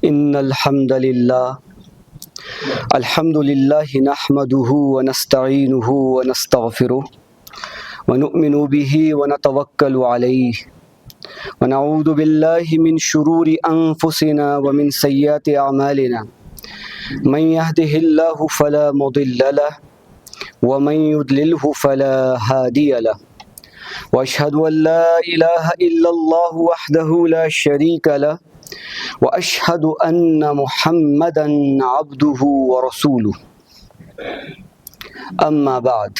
إن الحمد لله نحمده ونستعينه ونستغفره ونؤمن به ونتوكل عليه ونعوذ بالله من شرور أنفسنا ومن سيئات أعمالنا من يهده الله فلا مضل له ومن يضلله فلا هادي له وأشهد أن لا إله إلا الله وحده لا شريك له وأشهد أن محمدا عبده ورسوله أما بعد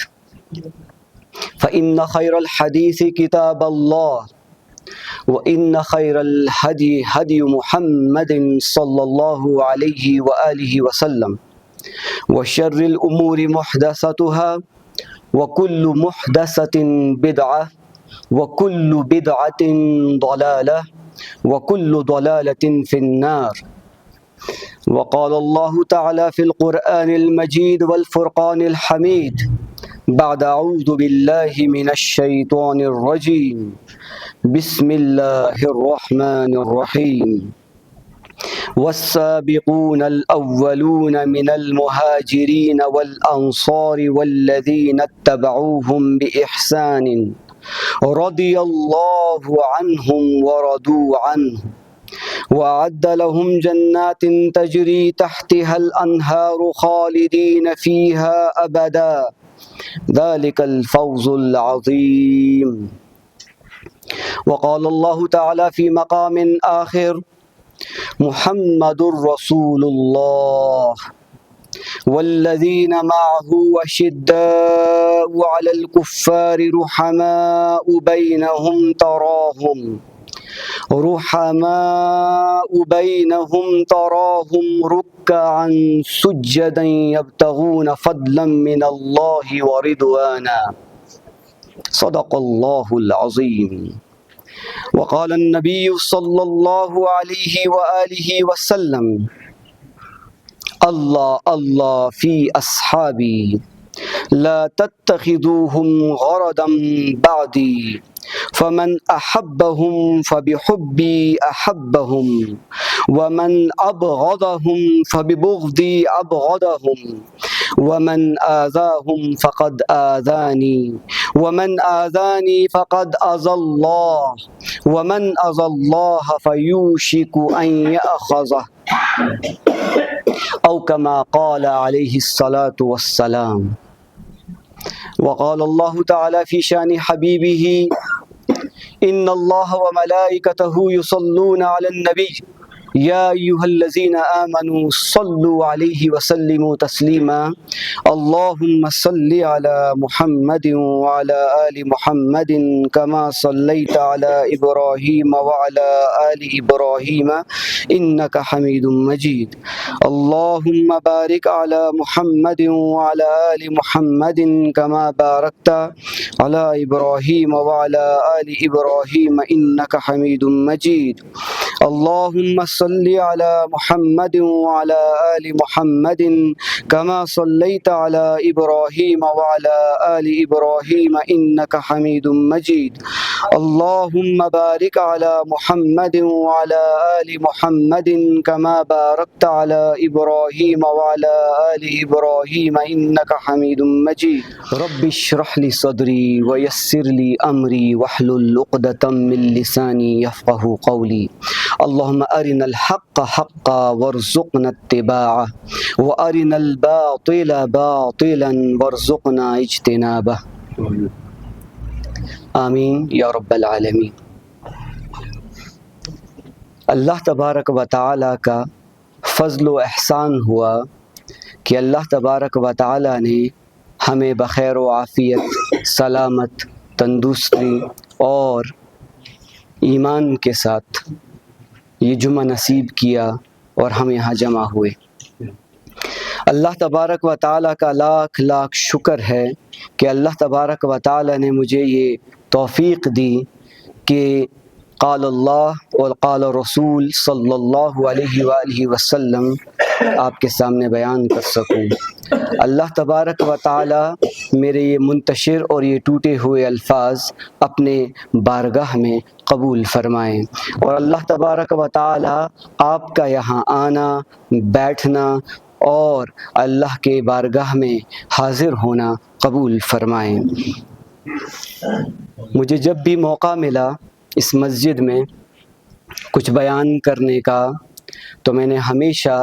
فإن خير الحديث كتاب الله وإن خير الهدي هدي محمد صلى الله عليه وآله وسلم وشر الأمور محدثاتها وكل محدثة بدعة وكل بدعة ضلالة وكل ضلالة في النار. وقال الله تعالى في القرآن المجيد والفرقان الحميد بعد أعوذ بالله من الشيطان الرجيم بسم الله الرحمن الرحيم والسابقون الأولون من المهاجرين والأنصار والذين اتبعوهم بإحسان رضي الله عنهم ورضوا عنه وأعد لهم جنات تجري تحتها الأنهار خالدين فيها أبدا ذلك الفوز العظيم. وقال الله تعالى في مقام آخر محمد رسول الله والذين معه أشداء على الكفار رحماء بينهم تراهم ركعا سجدا يبتغون فضلا من الله ورضوانا صدق الله العظيم. وقال النبي صلى الله عليه وآله وسلم الله الله في أصحابي لا تتخذوهم غرضا بعدي فمن أحبهم فبحبي أحبهم ومن أبغضهم فببغضي أبغضهم ومن آذاهم فقد آذاني ومن آذاني فقد أذى الله ومن أذى الله فيوشك أن يأخذه أو كما قال عليه الصلاة والسلام. وقال الله تعالى في شان حبيبه إن الله وملائكته يصلون على النبي يا أيها الذين آمنوا صلوا عليه وسلموا تسليما اللهم صل على محمد وعلى آل محمد كما صليت على إبراهيم وعلى آل إبراهيم إنك حميد مجيد اللهم بارك على محمد وعلى آل محمد كما باركت على إبراهيم وعلى آل إبراهيم إنك حميد مجيد اللهم صل على محمد وعلى آل محمد كما صليت على إبراهيم وعلى آل إبراهيم إنك حميد مجيد اللهم بارك على محمد وعلى آل محمد كما باركت على إبراهيم وعلى آل إبراهيم إنك حميد مجيد رب اشرح لي صدري ويسر لي أمري واحلل عقدة من لساني يفقه قولي اللهم أرنا الحق حقا وارزقنا اتباعه وأرنا الباطل باطلا وارزقنا اجتنابه آمین یا رب العالمین. اللہ تبارک و تعالیٰ کا فضل و احسان ہوا کہ اللہ تبارک و تعالیٰ نے ہمیں بخیر و عافیت، سلامت، تندرستی اور ایمان کے ساتھ یہ جمعہ نصیب کیا اور ہم یہاں جمع ہوئے. اللہ تبارک و تعالیٰ کا لاکھ لاکھ شکر ہے کہ اللہ تبارک و تعالیٰ نے مجھے یہ توفیق دی کہ قال اللہ اور قال رسول صلی اللہ علیہ وآلہ وسلم آپ کے سامنے بیان کر سکوں۔ اللہ تبارک و تعالی میرے یہ منتشر اور یہ ٹوٹے ہوئے الفاظ اپنے بارگاہ میں قبول فرمائیں، اور اللہ تبارک و تعالی آپ کا یہاں آنا، بیٹھنا اور اللہ کے بارگاہ میں حاضر ہونا قبول فرمائیں۔ مجھے جب بھی موقع ملا اس مسجد میں کچھ بیان کرنے کا، تو میں نے ہمیشہ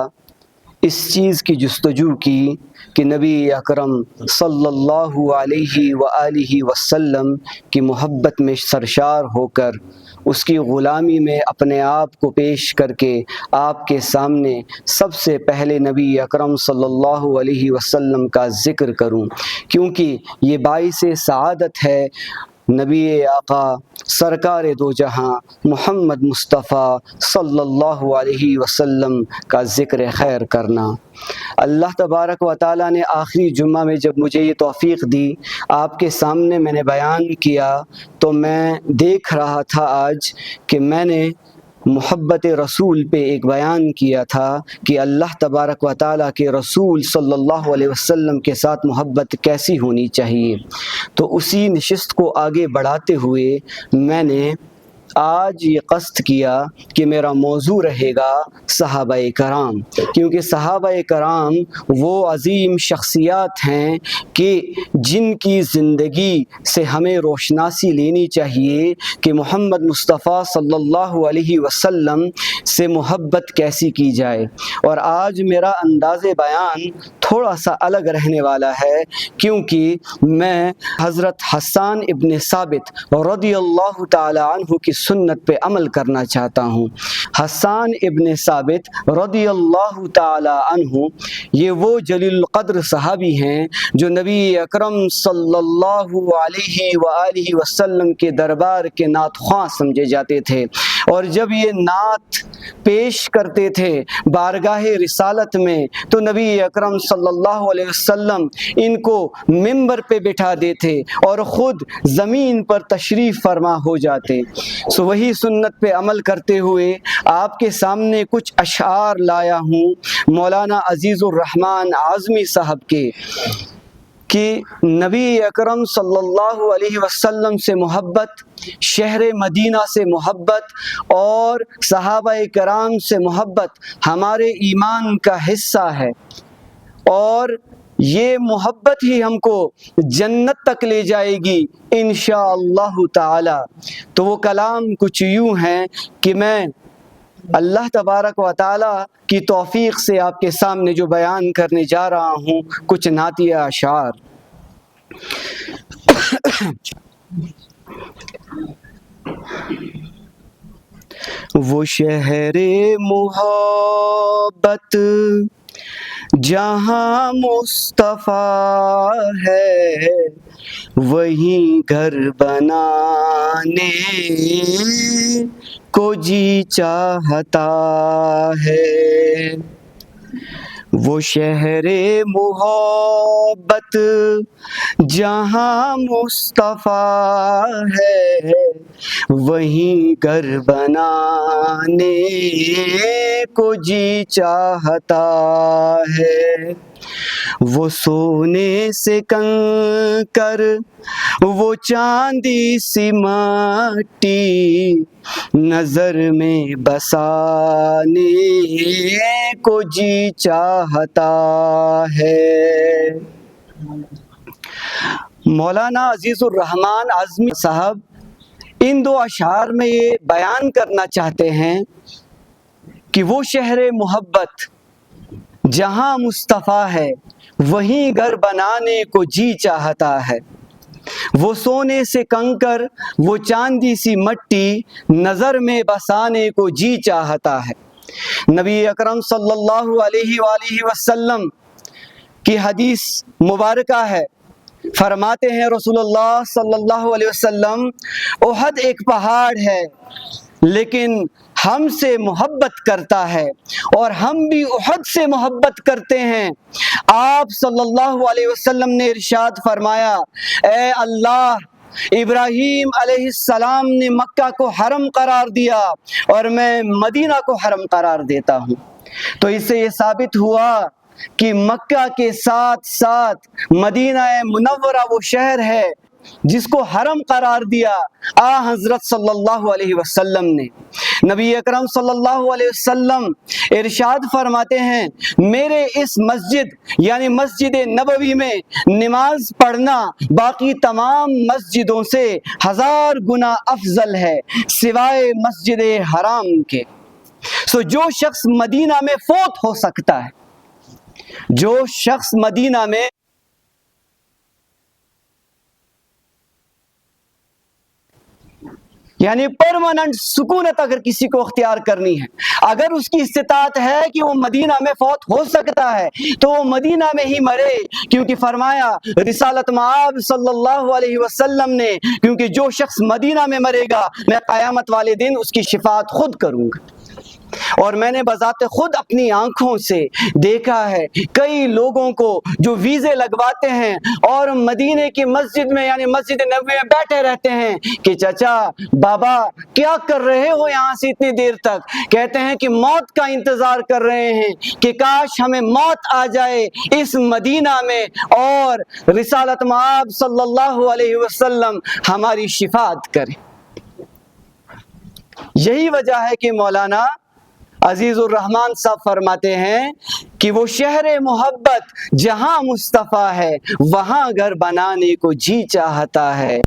اس چیز کی جستجو کی کہ نبی اکرم صلی اللہ علیہ وآلہ وسلم کی محبت میں سرشار ہو کر، اس کی غلامی میں اپنے آپ کو پیش کر کے آپ کے سامنے سب سے پہلے نبی اکرم صلی اللہ علیہ وسلم کا ذکر کروں، کیونکہ یہ باعث سعادت ہے نبی آقا سرکار دو جہاں محمد مصطفیٰ صلی اللہ علیہ وسلم کا ذکر خیر کرنا۔ اللہ تبارک و تعالیٰ نے آخری جمعہ میں جب مجھے یہ توفیق دی، آپ کے سامنے میں نے بیان کیا، تو میں دیکھ رہا تھا آج کہ میں نے محبت رسول پہ ایک بیان کیا تھا کہ اللہ تبارک و تعالیٰ کے رسول صلی اللہ علیہ وسلم کے ساتھ محبت کیسی ہونی چاہیے۔ تو اسی نشست کو آگے بڑھاتے ہوئے میں نے آج یہ قصد کیا کہ میرا موضوع رہے گا صحابہ کرام، کیونکہ صحابہ کرام وہ عظیم شخصیات ہیں کہ جن کی زندگی سے ہمیں روشناسی لینی چاہیے کہ محمد مصطفیٰ صلی اللہ علیہ وسلم سے محبت کیسی کی جائے۔ اور آج میرا انداز بیان تھوڑا سا الگ رہنے والا ہے، کیونکہ میں حضرت حسان ابن ثابت رضی اللہ تعالی عنہ کی سنت پہ عمل کرنا چاہتا ہوں۔ حسان ابن ثابت رضی اللہ تعالی عنہ یہ وہ جلیل القدر صحابی ہیں جو نبی اکرم صلی اللہ علیہ وآلہ وسلم کے دربار کے نعت خواں سمجھے جاتے تھے، اور جب یہ نعت پیش کرتے تھے بارگاہ رسالت میں تو نبی اکرم صلی اللہ علیہ وسلم ان کو ممبر پہ بٹھا دیتے اور خود زمین پر تشریف فرما ہو جاتے۔ سو وہی سنت پہ عمل کرتے ہوئے آپ کے سامنے کچھ اشعار لایا ہوں مولانا عزیز الرحمن اعظمی صاحب کے، کہ نبی اکرم صلی اللہ علیہ وسلم سے محبت، شہر مدینہ سے محبت اور صحابہ کرام سے محبت ہمارے ایمان کا حصہ ہے، اور یہ محبت ہی ہم کو جنت تک لے جائے گی انشاءاللہ تعالی۔ تو وہ کلام کچھ یوں ہیں کہ میں اللہ تبارک و تعالی کی توفیق سے آپ کے سامنے جو بیان کرنے جا رہا ہوں کچھ نعتیہ اشعار۔ وہ شہر محبت جہاں مصطفیٰ ہے، وہیں گھر بنانے کو جی چاہتا ہے۔ وہ شہر محبت جہاں مصطفیٰ ہے، وہیں گھر بنانے کو جی چاہتا ہے۔ وہ سونے سے کنکر، وہ چاندی سی مٹی، نظر میں بسانے کو جی چاہتا ہے۔ مولانا عزیز الرحمن اعظمی صاحب ان دو اشعار میں یہ بیان کرنا چاہتے ہیں کہ وہ شہر محبت جہاں مصطفیٰ ہے، وہیں گھر بنانے کو جی چاہتا ہے۔ وہ سونے سے کنکر، وہ چاندی سی مٹی، نظر میں بسانے کو جی چاہتا ہے۔ نبی اکرم صلی اللہ علیہ وآلہ وسلم کی حدیث مبارکہ ہے، فرماتے ہیں رسول اللہ صلی اللہ علیہ وسلم، احد ایک پہاڑ ہے لیکن ہم سے محبت کرتا ہے اور ہم بھی احد سے محبت کرتے ہیں۔ آپ صلی اللہ علیہ وسلم نے ارشاد فرمایا، اے اللہ ابراہیم علیہ السلام نے مکہ کو حرم قرار دیا اور میں مدینہ کو حرم قرار دیتا ہوں۔ تو اس سے یہ ثابت ہوا کہ مکہ کے ساتھ ساتھ مدینہ منورہ وہ شہر ہے جس کو حرم قرار دیا حضرت صلی اللہ علیہ وسلم نے۔ نبی اکرم صلی اللہ علیہ وسلم ارشاد فرماتے ہیں، میرے اس مسجد یعنی مسجد نبوی میں نماز پڑھنا باقی تمام مسجدوں سے 1000 گنا افضل ہے سوائے مسجد حرام کے۔ جو شخص مدینہ میں فوت ہو سکتا ہے، جو شخص مدینہ میں یعنی پرماننٹ سکونت اگر کسی کو اختیار کرنی ہے، اگر اس کی استطاعت ہے کہ وہ مدینہ میں فوت ہو سکتا ہے تو وہ مدینہ میں ہی مرے، کیونکہ فرمایا رسالت مآب صلی اللہ علیہ وسلم نے، کیونکہ جو شخص مدینہ میں مرے گا میں قیامت والے دن اس کی شفاعت خود کروں گا۔ اور میں نے بذات خود اپنی آنکھوں سے دیکھا ہے کئی لوگوں کو جو ویزے لگواتے ہیں اور مدینے کی مسجد میں یعنی مسجد نبوی میں بیٹھے رہتے ہیں کہ چچا بابا کیا کر رہے ہو یہاں سے اتنی دیر تک، کہتے ہیں کہ موت کا انتظار کر رہے ہیں کہ کاش ہمیں موت آ جائے اس مدینہ میں اور رسالت مآب صلی اللہ علیہ وسلم ہماری شفاعت کرے۔ یہی وجہ ہے کہ مولانا عزیز الرحمن صاحب فرماتے ہیں کہ وہ شہر محبت جہاں مصطفیٰ ہے وہاں گھر بنانے کو جی چاہتا ہے۔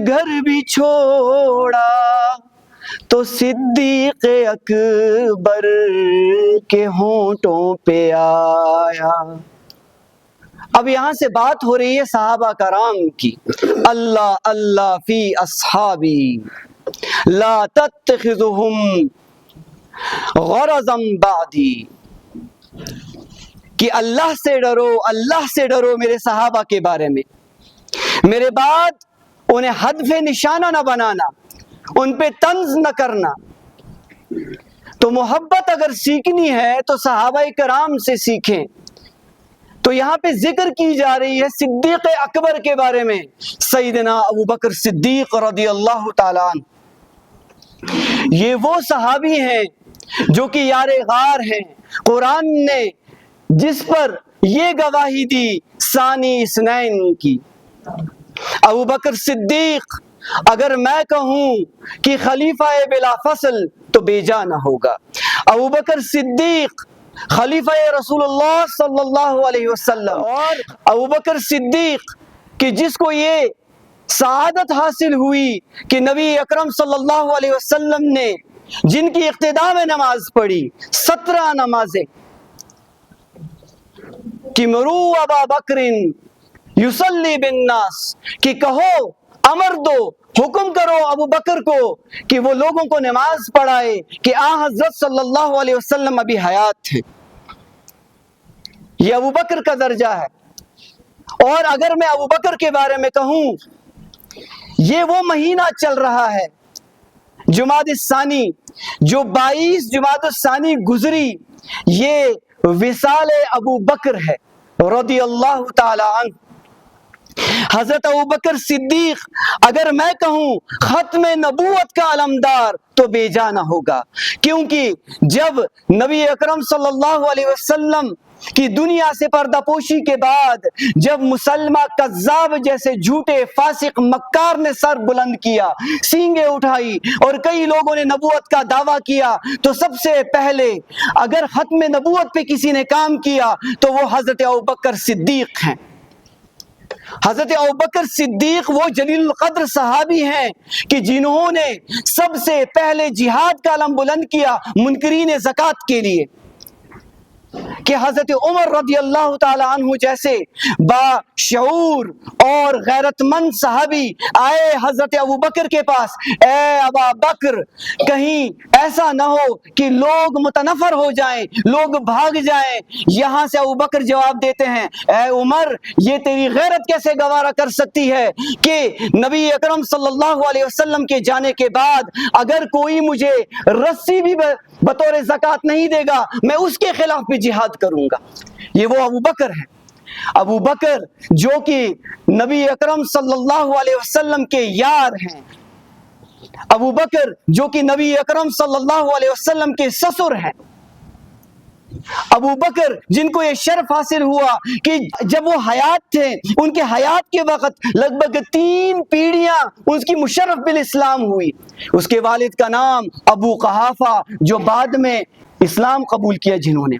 گھر بھی چھوڑا تو صدیق اکبر کے ہونٹوں پہ آیا۔ اب یہاں سے بات ہو رہی ہے صحابہ کرام کی، اللہ اللہ فی اصحابی لا تتخذهم غرضا بعدی، کہ اللہ سے ڈرو، اللہ سے ڈرو میرے صحابہ کے بارے میں، میرے بعد انہیں ہدف نشانہ نہ بنانا، ان پہ طنز نہ کرنا۔ تو محبت اگر سیکھنی ہے تو صحابہ کرام سے سیکھیں۔ تو یہاں پہ ذکر کی جا رہی ہے صدیق اکبر کے بارے میں، سیدنا ابوبکر صدیق رضی اللہ تعالیٰ عنہ۔ یہ وہ صحابی ہیں جو کہ یار غار ہیں، قرآن نے جس پر یہ گواہی دی ثانی اثنین کی۔ ابوبکر صدیق اگر میں کہوں کہ خلیفہ بلا فصل تو بے جا نہ ہوگا۔ ابوبکر صدیق خلیفہ رسول اللہ صلی اللہ علیہ وسلم، اور ابوبکر صدیق کہ جس کو یہ سعادت حاصل ہوئی کہ نبی اکرم صلی اللہ علیہ وسلم نے جن کی اقتداء میں نماز پڑھی 17 نمازیں، کہ مرو ابا بکر یصلی بالناس، کہ کہو امر دو حکم کرو ابو بکر کو کہ وہ لوگوں کو نماز پڑھائے، کہ حضرت صلی اللہ علیہ وسلم ابھی حیات تھے۔ یہ ابو بکر کا درجہ ہے۔ اور اگر میں ابو بکر کے بارے میں کہوں، یہ وہ مہینہ چل رہا ہے جمادی الثانی، جو 22 جمادی الثانی گزری، یہ وصال ابو بکر ہے رضی اللہ تعالی عنہ۔ حضرت ابوبکر صدیق اگر میں کہوں ختم نبوت کا علمدار تو بے جا نہ ہوگا، کیونکہ جب نبی اکرم صلی اللہ علیہ وسلم کی دنیا سے پردہ پوشی کے بعد جب مسلمہ کذاب جیسے جھوٹے فاسق مکار نے سر بلند کیا، سینگیں اٹھائی اور کئی لوگوں نے نبوت کا دعویٰ کیا، تو سب سے پہلے اگر ختم نبوت پہ کسی نے کام کیا تو وہ حضرت ابوبکر صدیق ہیں۔ حضرت ابوبکر صدیق وہ جلیل القدر صحابی ہیں کہ جنہوں نے سب سے پہلے جہاد کا علم بلند کیا منکرین زکوٰۃ کے لیے۔ کہ حضرت عمر رضی اللہ تعالی عنہ جیسے باشعور اور غیرت مند صحابی آئے حضرت ابو بکر کے پاس، اے ابا بکر کہیں ایسا نہ ہو کہ لوگ متنفر ہو جائیں، لوگ بھاگ جائیں۔ یہاں سے ابو بکر جواب دیتے ہیں، اے عمر یہ تیری غیرت کیسے گوارا کر سکتی ہے کہ نبی اکرم صلی اللہ علیہ وسلم کے جانے کے بعد اگر کوئی مجھے رسی بھی بطور زکوٰۃ نہیں دے گا میں اس کے خلاف بھی جہاد کروں گا۔ یہ وہ ابو بکر ہے، ابو بکر جو کہ نبی اکرم صلی اللہ علیہ وسلم کے یار ہیں، ابو بکر جو کہ نبی اکرم صلی اللہ علیہ وسلم کے سسر ہیں، ابو بکر جن کو یہ شرف حاصل ہوا کہ جب وہ حیات تھے ان کے حیات کے وقت لگ بھگ 3 پیڑھیاں اس کی مشرف بالاسلام ہوئی۔ اس کے والد کا نام ابو قحافہ جو بعد میں اسلام قبول کیا جنہوں نے،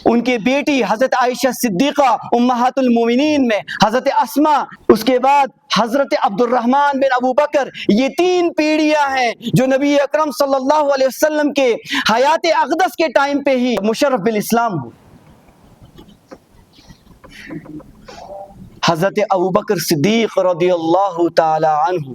ان کی بیٹی حضرت عائشہ صدیقہ امہات المومنین میں، حضرت اسماء، اس کے بعد حضرت عبد الرحمن بن ابو بکر، یہ 3 پیڑھیاں ہیں جو نبی اکرم صلی اللہ علیہ وسلم کے حیات اقدس کے ٹائم پہ ہی مشرف بالاسلام ہو۔ حضرت ابو بکر صدیق رضی اللہ تعالی عنہ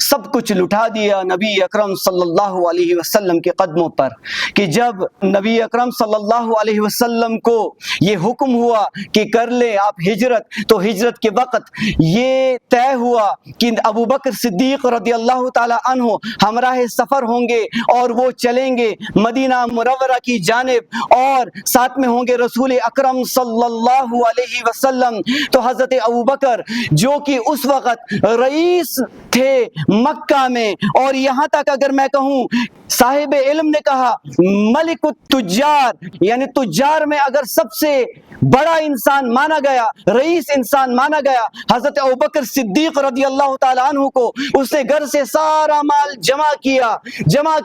سب کچھ لٹا دیا نبی اکرم صلی اللہ علیہ وسلم کے قدموں پر، کہ جب نبی اکرم صلی اللہ علیہ وسلم کو یہ حکم ہوا کہ کر لے آپ ہجرت، تو ہجرت کے وقت یہ طے ہوا کہ ابو بکر صدیق رضی اللہ تعالی عنہ ہمراہ سفر ہوں گے اور وہ چلیں گے مدینہ منورہ کی جانب اور ساتھ میں ہوں گے رسول اکرم صلی اللہ علیہ وسلم۔ تو حضرت ابو بکر جو کہ اس وقت رئیس تھے مکہ میں، اور یہاں تک اگر میں کہوں صاحب علم نے کہا ملک التجار، یعنی تجار میں اگر سب سے بڑا انسان مانا گیا، رئیس انسان مانا گیا حضرت ابوبکر صدیق رضی اللہ تعالیٰ عنہ کو، اس نے گھر سے سارا مال جمع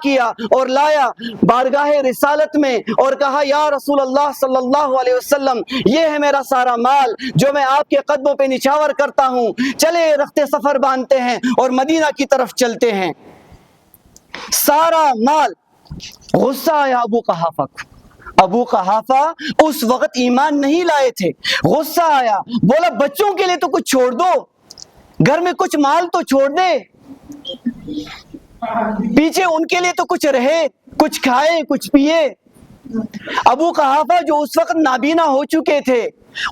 کیا اور لایا بارگاہ رسالت میں اور کہا یا رسول اللہ صلی اللہ علیہ وسلم یہ ہے میرا سارا مال جو میں آپ کے قدموں پہ نچھاور کرتا ہوں، چلے رخت سفر باندھتے ہیں اور مدینہ کی طرف چلتے ہیں۔ سارا مال، غصہ آیا ابو قحافہ کو۔ ابو قحافہ اس وقت ایمان نہیں لائے تھے، غصہ آیا، بولا بچوں کے لیے تو کچھ چھوڑ دو، گھر میں کچھ مال تو چھوڑ دے، پیچھے ان کے لیے تو کچھ رہے، کچھ کھائے کچھ پیے۔ ابو قحافہ جو اس وقت نابینا ہو چکے تھے،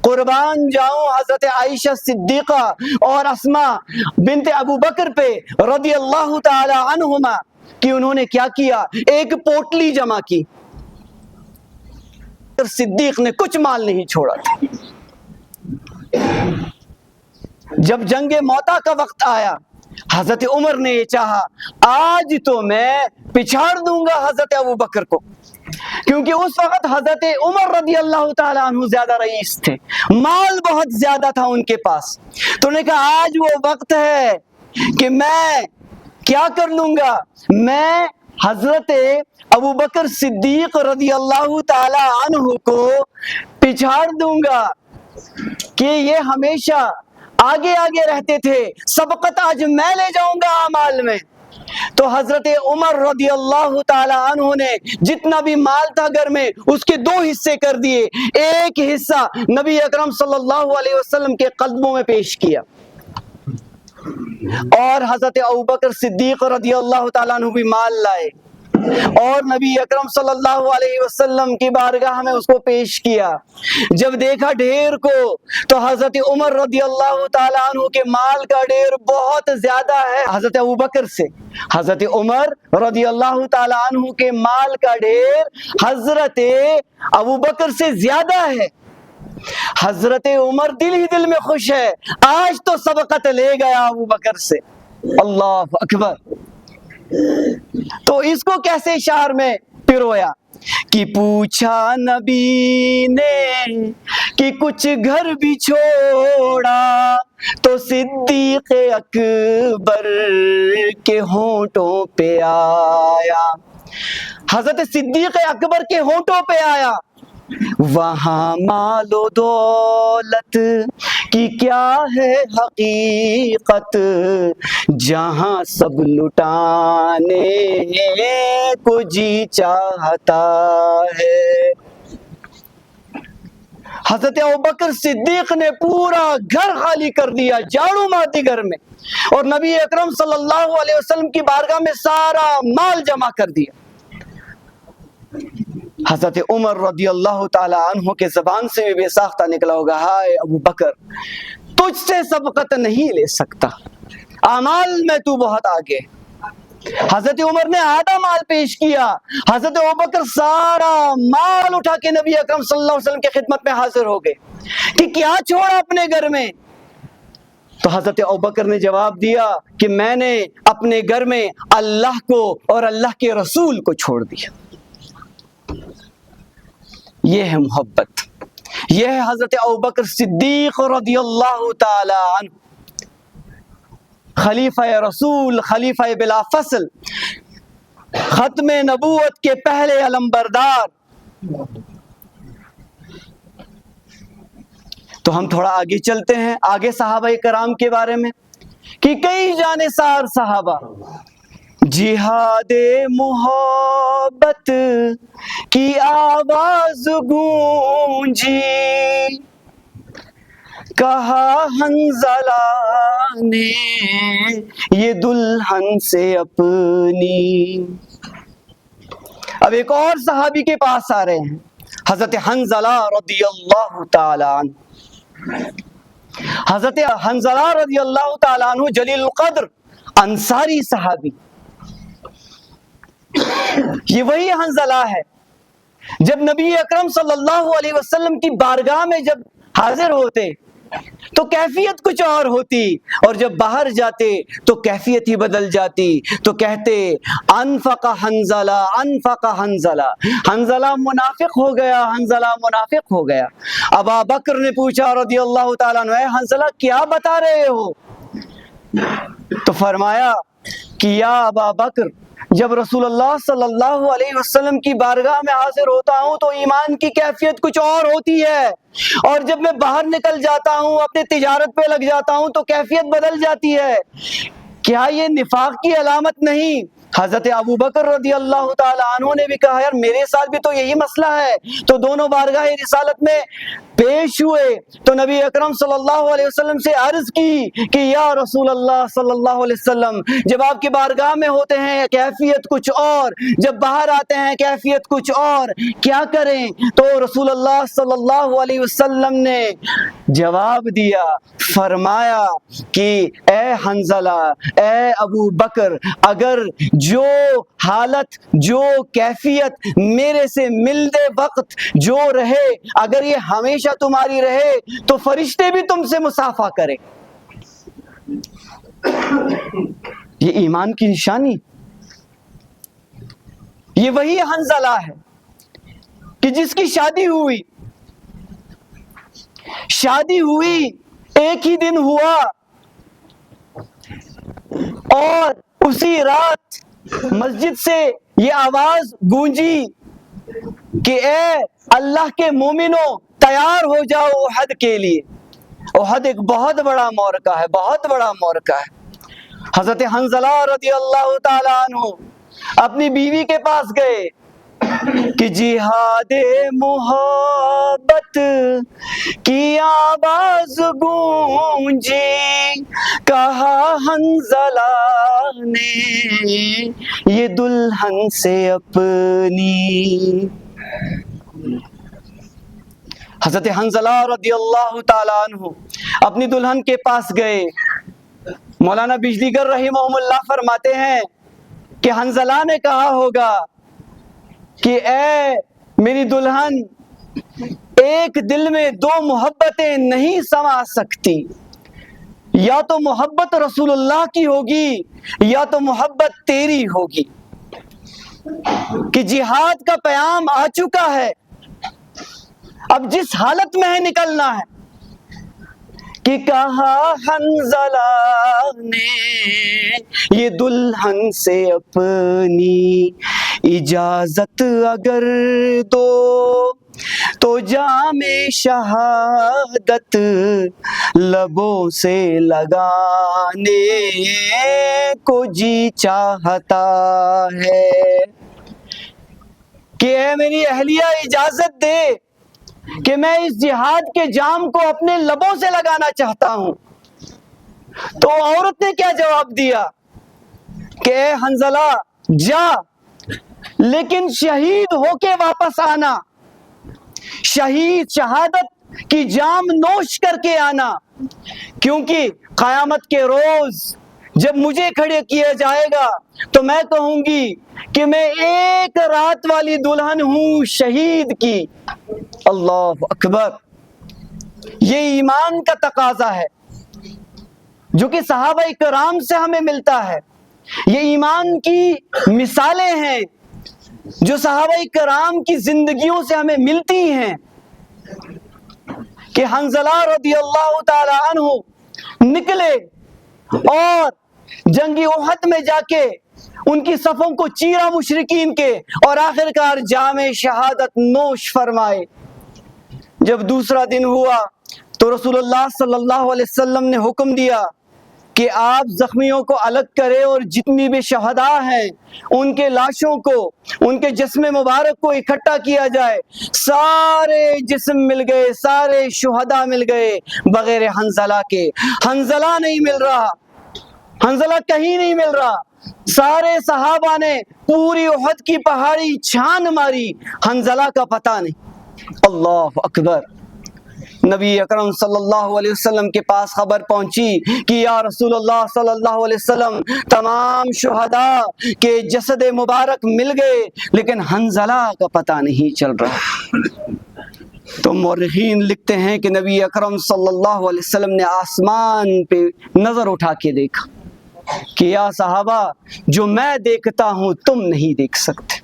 قربان جاؤں حضرت عائشہ صدیقہ اور اسماء بنت ابو بکر پہ رضی اللہ تعالی عنہما، کہ انہوں نے کیا کیا، ایک پوٹلی جمع کی، صدیق نے کچھ مال نہیں چھوڑا تھا۔ جب جنگ موتا کا وقت آیا، حضرت عمر نے یہ چاہا آج تو میں پچھاڑ دوں گا حضرت ابو بکر کو، کیونکہ اس وقت حضرت عمر رضی اللہ تعالیٰ عنہ زیادہ رئیس تھے، مال بہت زیادہ تھا ان کے پاس۔ تو انہوں نے کہا آج وہ وقت ہے کہ میں کیا کر لوں گا، میں حضرت ابو بکر صدیق رضی اللہ تعالی عنہ کو پچھاڑ دوں گا کہ یہ ہمیشہ آگے آگے رہتے تھے، سبقت آج میں لے جاؤں گا اعمال میں۔ تو حضرت عمر رضی اللہ تعالی عنہ نے جتنا بھی مال تھا گھر میں اس کے 2 حصے کر دیے، ایک حصہ نبی اکرم صلی اللہ علیہ وسلم کے قدموں میں پیش کیا، اور حضرت ابوبکر صدیق رضی اللہ تعالیٰ عنہ بھی مال لائے اور نبی اکرم صلی اللہ علیہ وسلم کی بارگاہ میں اس کو پیش کیا۔ جب دیکھا ڈھیر کو تو حضرت عمر رضی اللہ تعالیٰ عنہ کے مال کا ڈھیر بہت زیادہ ہے حضرت ابوبکر سے، حضرت عمر رضی اللہ تعالیٰ عنہ کے مال کا ڈھیر حضرت ابوبکر سے زیادہ ہے۔ حضرت عمر دل ہی دل میں خوش ہے، آج تو سبقت لے گیا ابو بکر سے، اللہ اکبر۔ تو اس کو کیسے شعر میں پرویا کہ پوچھا نبی نے کہ کچھ گھر بھی چھوڑا تو صدیق اکبر کے ہونٹوں پہ آیا، حضرت صدیق اکبر کے ہونٹوں پہ آیا، وہاں مال و دولت کی کیا ہے حقیقت جہاں سب لٹانے کو جی چاہتا ہے۔ حضرت ابوبکر صدیق نے پورا گھر خالی کر دیا، جھاڑو مار دی گھر میں، اور نبی اکرم صلی اللہ علیہ وسلم کی بارگاہ میں سارا مال جمع کر دیا۔ حضرت عمر رضی اللہ تعالی عنہ کے زبان سے بھی بے ساختہ نکلا ہوگا، ہائے ابو بکر تجھ سے سبقت نہیں لے سکتا، اعمال میں تو بہت آگے۔ حضرت عمر نے آدھا مال پیش کیا، حضرت ابوبکر سارا مال اٹھا کے نبی اکرم صلی اللہ علیہ وسلم کی خدمت میں حاضر ہو گئے کہ کیا چھوڑا اپنے گھر میں؟ تو حضرت ابوبکر نے جواب دیا کہ میں نے اپنے گھر میں اللہ کو اور اللہ کے رسول کو چھوڑ دیا۔ یہ ہے محبت، یہ ہے حضرت ابوبکر صدیق رضی اللہ تعالی عنہ، خلیفہ رسول، خلیفہ بلا فصل، ختم نبوت کے پہلے علمبردار۔ تو ہم تھوڑا آگے چلتے ہیں، آگے صحابہ کرام کے بارے میں کہ کئی جانثار صحابہ جہاد محبت کی آواز گونجی، کہا حنظلہ نے یہ دلہن سے اپنی۔ اب ایک اور صحابی کے پاس آ رہے ہیں، حضرت حنظلہ رضی اللہ تعالی عنہ۔ حضرت حنظلہ رضی اللہ تعالی عنہ جلیل القدر انصاری صحابی، یہ وہی حنظلہ ہے جب نبی اکرم صلی اللہ علیہ وسلم کی بارگاہ میں جب حاضر ہوتے تو کیفیت کچھ اور ہوتی، اور جب باہر جاتے تو کیفیت ہی بدل جاتی۔ تو کہتے انفق حنظلہ، انفق حنظلہ، حنظلہ منافق ہو گیا، حنظلہ منافق ہو گیا۔ ابا بکر نے پوچھا رضی اللہ تعالیٰ عنہ، اے حنظلہ کیا بتا رہے ہو؟ تو فرمایا کہ یا ابا بکر، جب رسول اللہ صلی اللہ علیہ وسلم کی بارگاہ میں حاضر ہوتا ہوں تو ایمان کی کیفیت کچھ اور ہوتی ہے، اور جب میں باہر نکل جاتا ہوں اپنے تجارت پہ لگ جاتا ہوں تو کیفیت بدل جاتی ہے۔ کیا یہ نفاق کی علامت نہیں؟ حضرت ابو بکر رضی اللہ تعالی عنہ نے بھی کہا یار میرے ساتھ بھی تو یہی مسئلہ ہے۔ تو دونوں بارگاہ رسالت میں پیش ہوئے تو نبی اکرم صلی اللہ علیہ وسلم سے عرض کی کہ یا رسول اللہ صلی اللہ علیہ وسلم، جب آپ کی بارگاہ میں ہوتے ہیں کیفیت کچھ اور، جب باہر آتے ہیں کیفیت کچھ اور، کیا کریں؟ تو رسول اللہ صلی اللہ علیہ وسلم نے جواب دیا، فرمایا کہ اے حنظلہ، اے ابو بکر، اگر جو حالت، جو کیفیت میرے سے ملتے وقت جو رہے، اگر یہ ہمیشہ تمہاری رہے تو فرشتے بھی تم سے مصافحہ کریں۔ یہ ایمان کی نشانی، یہ وہی حنظلہ ہے کہ جس کی شادی ہوئی ایک ہی دن ہوا، اور اسی رات مسجد سے یہ آواز گونجی کہ اے اللہ کے مومنوں تیار ہو جاؤ احد کے لیے۔ احد ایک بہت بڑا معرکہ ہے، بہت بڑا معرکہ ہے۔ حضرت حنظلہ رضی اللہ تعالیٰ عنہ اپنی بیوی کے پاس گئے کہ جہاد محبت کی آواز گونجی، کہا حنظلہ نے یہ دلہن سے اپنی۔ حضرت حنظلہ رضی اللہ تعالیٰ عنہ اپنی دلہن کے پاس گئے۔ مولانا بجلی گر رحمہ اللہ فرماتے ہیں کہ حنظلہ نے کہا ہوگا کہ اے میری دلہن، ایک دل میں دو محبتیں نہیں سما سکتی، یا تو محبت رسول اللہ کی ہوگی یا تو محبت تیری ہوگی، کہ جہاد کا پیام آ چکا ہے، اب جس حالت میں ہے نکلنا ہے۔ کہ کہا حنظلہ نے یہ دلہن سے اپنی، اجازت اگر دو تو جام شہادت لبوں سے لگانے کو جی چاہتا ہے۔ کہ اے میری اہلیہ اجازت دے کہ میں اس جہاد کے جام کو اپنے لبوں سے لگانا چاہتا ہوں۔ تو عورت نے کیا جواب دیا کہ اے حنظلہ جا، لیکن شہید ہو کے واپس آنا، شہادت کی جام نوش کر کے آنا، کیونکہ قیامت کے روز جب مجھے کھڑے کیا جائے گا تو میں کہوں گی کہ میں ایک رات والی دلہن ہوں شہید کی۔ اللہ اکبر! یہ ایمان کا تقاضا ہے جو کہ صحابہ کرام سے ہمیں ملتا ہے، یہ ایمان کی مثالیں ہیں جو صحابہ کرام کی زندگیوں سے ہمیں ملتی ہیں کہ حنظلہ رضی اللہ تعالی عنہ نکلے اور جنگی احد میں جا کے ان کی صفوں کو چیرا مشرکین کے، اور آخرکار جام شہادت نوش فرمائے۔ جب دوسرا دن ہوا تو رسول اللہ صلی اللہ علیہ وسلم نے حکم دیا کہ آپ زخمیوں کو الگ کرے اور جتنی بھی شہداء ہیں ان کے لاشوں کو، ان کے جسم مبارک کو اکٹھا کیا جائے۔ سارے جسم مل گئے، سارے شہداء مل گئے بغیر حنظلہ کے۔ حنظلہ نہیں مل رہا، حنظلہ کہیں نہیں مل رہا۔ سارے صحابہ نے پوری احد کی پہاڑی چھان ماری، حنظلہ کا پتہ نہیں۔ اللہ اکبر! نبی اکرم صلی اللہ علیہ وسلم کے پاس خبر پہنچی کہ یا رسول اللہ صلی اللہ علیہ وسلم، تمام شہداء کے جسد مبارک مل گئے لیکن حنظلہ کا پتہ نہیں چل رہا۔ تو مورخین لکھتے ہیں کہ نبی اکرم صلی اللہ علیہ وسلم نے آسمان پہ نظر اٹھا کے دیکھا کہ یا صحابہ، جو میں دیکھتا ہوں تم نہیں دیکھ سکتے۔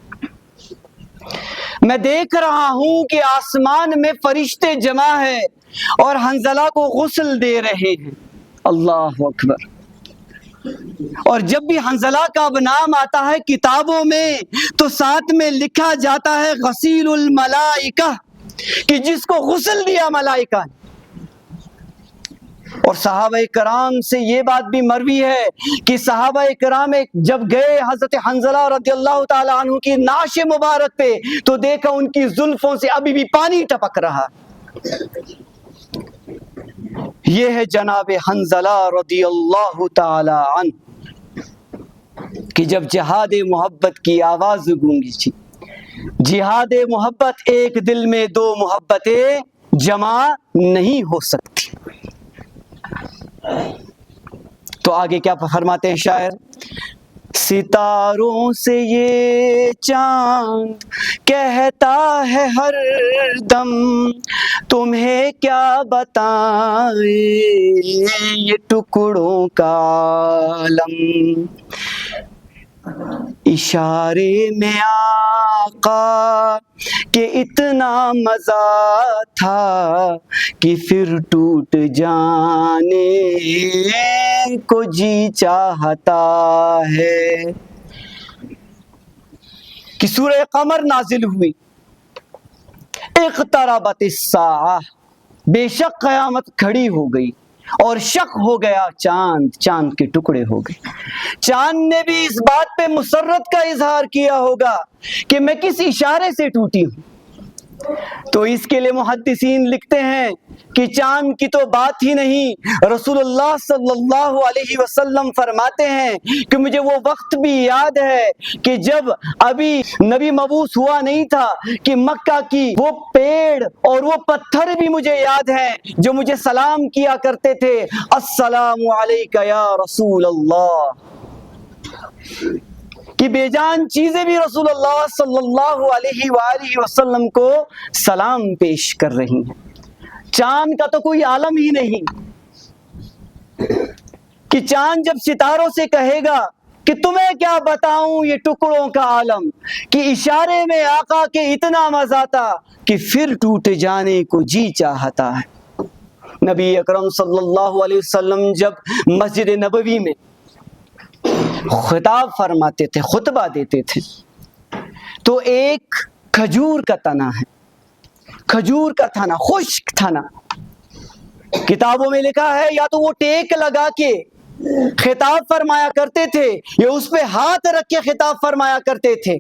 میں دیکھ رہا ہوں کہ آسمان میں فرشتے جمع ہیں اور حنظلہ کو غسل دے رہے ہیں۔ اللہ اکبر! اور جب بھی حنظلہ کا اب نام آتا ہے کتابوں میں تو ساتھ میں لکھا جاتا ہے غسیل الملائکہ، کہ جس کو غسل دیا ملائکہ نے۔ اور صحابہ کرام سے یہ بات بھی مروی ہے کہ صحابہ کرام جب گئے حضرت حنظلہ رضی اللہ تعالی عنہ کی نعش مبارک پہ تو دیکھا ان کی زلفوں سے ابھی بھی پانی ٹپک رہا۔ یہ ہے جناب حنظلہ رضی اللہ تعالی عنہ کہ جب جہاد محبت کی آواز گونگی تھی۔ جہاد محبت ایک دل میں دو محبتیں جمع نہیں ہو سکتی۔ تو آگے کیا فرماتے ہیں شاعر؟ ستاروں سے یہ چاند کہتا ہے ہر دم، تمہیں کیا بتائیں یہ ٹکڑوں کا عالم۔ اشارے میں آقا کہ اتنا مزہ تھا کہ پھر ٹوٹ جانے کو جی چاہتا ہے۔ کہ سورہ قمر نازل ہوئی، اقتربت الساعہ، بے شک قیامت کھڑی ہو گئی، اور شق ہو گیا چاند، چاند کے ٹکڑے ہو گئے۔ چاند نے بھی اس بات پہ مسرت کا اظہار کیا ہوگا کہ میں کس اشارے سے ٹوٹی ہوں۔ تو اس کے لیے محدثین لکھتے ہیں کہ چاند کی تو بات ہی نہیں، رسول اللہ صلی اللہ علیہ وسلم فرماتے ہیں کہ مجھے وہ وقت بھی یاد ہے کہ جب ابھی نبی مبعوث ہوا نہیں تھا، کہ مکہ کی وہ پیڑ اور وہ پتھر بھی مجھے یاد ہیں جو مجھے سلام کیا کرتے تھے، السلام علیکہ یا رسول اللہ، کہ بے جان چیزیں بھی رسول اللہ صلی اللہ علیہ وآلہ وسلم کو سلام پیش کر رہی ہیں۔ چاند کا تو کوئی عالم ہی نہیں کہ چاند جب ستاروں سے کہے گا کہ تمہیں کیا بتاؤں یہ ٹکڑوں کا عالم، کہ اشارے میں آقا کے اتنا مزہ تھا کہ پھر ٹوٹ جانے کو جی چاہتا ہے۔ نبی اکرم صلی اللہ علیہ وسلم جب مسجد نبوی میں خطاب فرماتے تھے، خطبہ دیتے تھے، تو ایک کھجور کا تنا ہے، کھجور کا تنا، خشک تنا، کتابوں میں لکھا ہے یا تو وہ ٹیک لگا کے خطاب فرمایا کرتے تھے یا اس پہ ہاتھ رکھ کے خطاب فرمایا کرتے تھے۔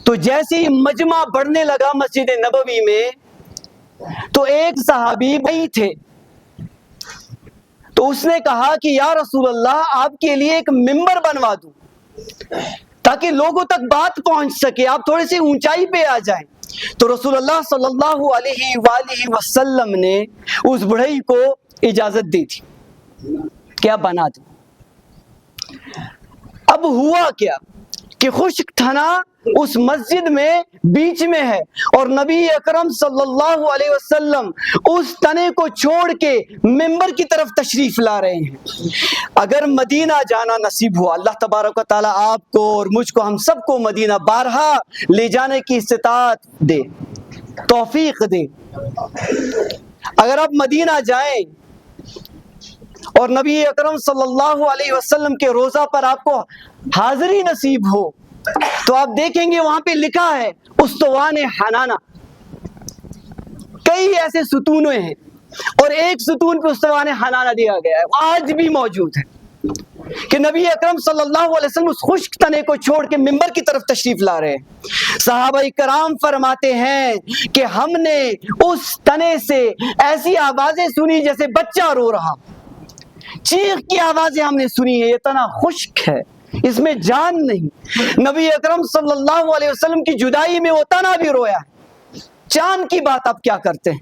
تو جیسے ہی مجمع بڑھنے لگا مسجد نبوی میں تو ایک صحابی وہی تھے، تو اس نے کہا کہ یا رسول اللہ آپ کے لیے ایک ممبر بنوا دوں تاکہ لوگوں تک بات پہنچ سکے، آپ تھوڑی سی اونچائی پہ آ جائیں۔ تو رسول اللہ صلی اللہ علیہ وآلہ وسلم نے اس بڑھئی کو اجازت دی تھی کہ آپ بنا دیں۔ اب ہوا کیا کہ خشک تھنا اس مسجد میں بیچ میں ہے اور نبی اکرم صلی اللہ علیہ وسلم اس تنے کو چھوڑ کے ممبر کی طرف تشریف لا رہے ہیں۔ اگر مدینہ جانا نصیب ہوا، اللہ تبارک و تعالیٰ آپ کو اور مجھ کو، ہم سب کو مدینہ بارہا لے جانے کی استطاعت دے، توفیق دے۔ اگر آپ مدینہ جائیں اور نبی اکرم صلی اللہ علیہ وسلم کے روضہ پر آپ کو حاضری نصیب ہو تو آپ دیکھیں گے وہاں پہ لکھا ہے استوان حنانہ۔ کئی ایسے ستونیں ہیں اور ایک ستون پہ استوان حنانہ دیا گیا ہے، آج بھی موجود ہے کہ نبی اکرم صلی اللہ علیہ وسلم اس خشک تنے کو چھوڑ کے ممبر کی طرف تشریف لا رہے ہیں۔ صحابہ کرام فرماتے ہیں کہ ہم نے اس تنے سے ایسی آوازیں سنی جیسے بچہ رو رہا، چیخ کی آوازیں ہم نے سنی ہے، یہ تنا خشک ہے، اس میں جان نہیں۔ نبی اکرم صلی اللہ علیہ وسلم کی جدائی میں وہ تنا بھی رویا ہے، چاند کی بات آپ کیا کرتے ہیں؟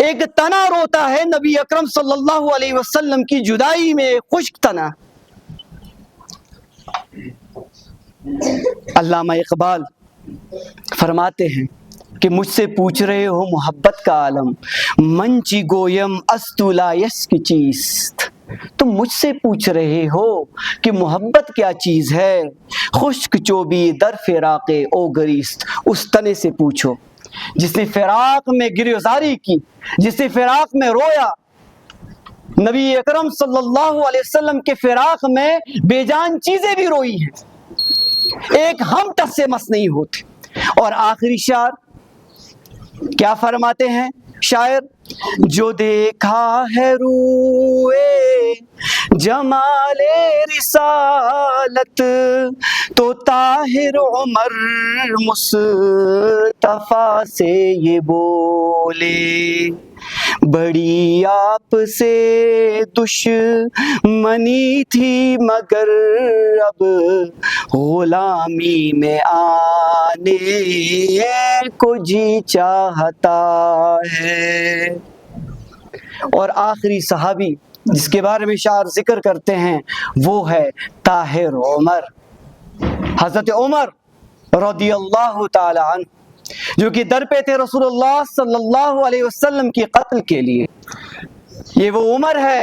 ایک تنا روتا ہے، نبی اکرم صلی اللہ علیہ وسلم کی جدائی میں خشک تنا۔ علامہ اقبال فرماتے ہیں کہ مجھ سے پوچھ رہے ہو محبت کا عالم، منچی گویم استو لا یسک چیست۔ تم مجھ سے پوچھ رہے ہو کہ محبت کیا چیز ہے، خشک چوبی در فراق او گریست۔ اس تنے سے پوچھو جس نے فراق میں گریزاری کی، جس نے فراق میں رویا۔ نبی اکرم صلی اللہ علیہ وسلم کے فراق میں بے جان چیزیں بھی روئی ہیں، ایک ہم ٹس سے مس نہیں ہوتے۔ اور آخری شعر کیا فرماتے ہیں شاعر؟ جو دیکھا ہے روئے جمال رسالت تو طاہر عمر مصطفیٰ سے یہ بولے، بڑی آپ سے دشمنی تھی مگر اب غلامی میں آنے کو جی چاہتا ہے۔ اور آخری صحابی جس کے بارے میں شاعر ذکر کرتے ہیں وہ ہے طاہر عمر، حضرت عمر رضی اللہ تعالی عنہ، جو کہ در پہ تھے رسول اللہ صلی اللہ علیہ وسلم کی قتل کے لیے۔ یہ وہ عمر ہے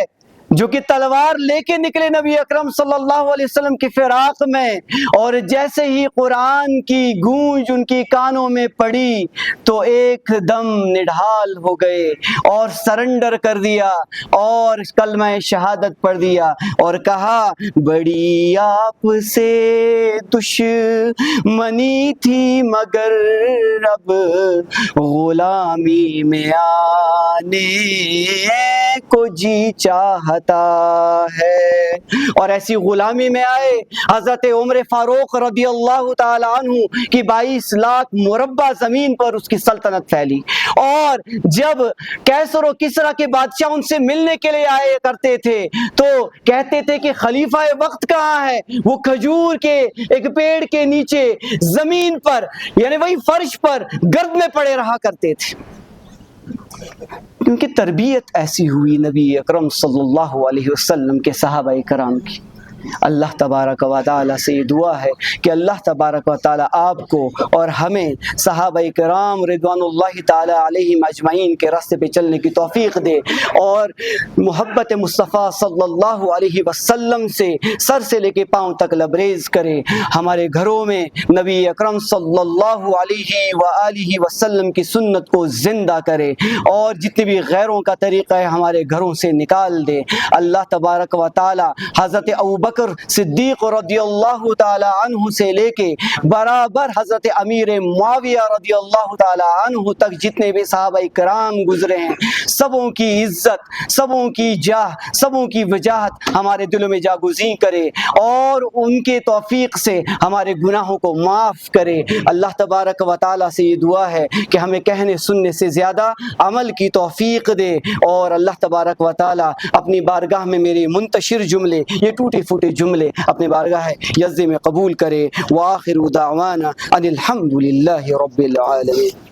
جو کہ تلوار لے کے نکلے نبی اکرم صلی اللہ علیہ وسلم کے فراق میں، اور جیسے ہی قرآن کی گونج ان کی کانوں میں پڑی تو ایک دم نڈھال ہو گئے اور سرنڈر کر دیا اور کلمہ شہادت پڑھ دیا اور کہا، بڑی آپ سے دشمنی تھی مگر اب غلامی میں آنے کو جی چاہتا ہے۔ اور ایسی غلامی میں آئے حضرت عمر فاروق رضی اللہ تعالی عنہ کی 22 لاکھ مربع زمین پر اس کی سلطنت پھیلی، اور جب کیسر و کسریٰ کے بادشاہ ان سے ملنے کے لیے آئے کرتے تھے تو کہتے تھے کہ خلیفہ وقت کہاں ہے؟ وہ کھجور کے ایک پیڑ کے نیچے زمین پر، یعنی وہی فرش پر گرد میں پڑے رہا کرتے تھے، کیونکہ تربیت ایسی ہوئی نبی اکرم صلی اللہ علیہ وسلم کے صحابہ کرام کی۔ اللہ تبارک و تعالیٰ سے یہ دعا ہے کہ اللہ تبارک و تعالیٰ آپ کو اور ہمیں صحابہ کرام رضوان اللہ تعالیٰ علیہم اجمعین کے راستے پہ چلنے کی توفیق دے، اور محبت مصطفیٰ صلی اللہ علیہ وسلم سے سر سے لے کے پاؤں تک لبریز کرے، ہمارے گھروں میں نبی اکرم صلی اللہ علیہ وآلہ وسلم کی سنت کو زندہ کرے، اور جتنی بھی غیروں کا طریقہ ہے ہمارے گھروں سے نکال دے۔ اللہ تبارک و تعالیٰ حضرت ابوبکر بکر صدیق رضی اللہ تعالی عنہ سے لے کے برابر حضرت امیر معاویہ رضی اللہ تعالی عنہ تک جتنے بھی صحابہ کرام گزرے ہیں، سبوں کی عزت، سبوں کی جاہ، سبوں کی وجاہت ہمارے دلوں میں جاگزین کرے اور ان کے توفیق سے ہمارے گناہوں کو معاف کرے۔ اللہ تبارک و تعالیٰ سے یہ دعا ہے کہ ہمیں کہنے سننے سے زیادہ عمل کی توفیق دے، اور اللہ تبارک و تعالیٰ اپنی بارگاہ میں میری منتشر جملے، یہ ٹوٹے پھوٹے جملے اپنے بارگاہ یزدے میں قبول کرے۔ وآخر دعوانا ان الحمد للہ رب العالمین۔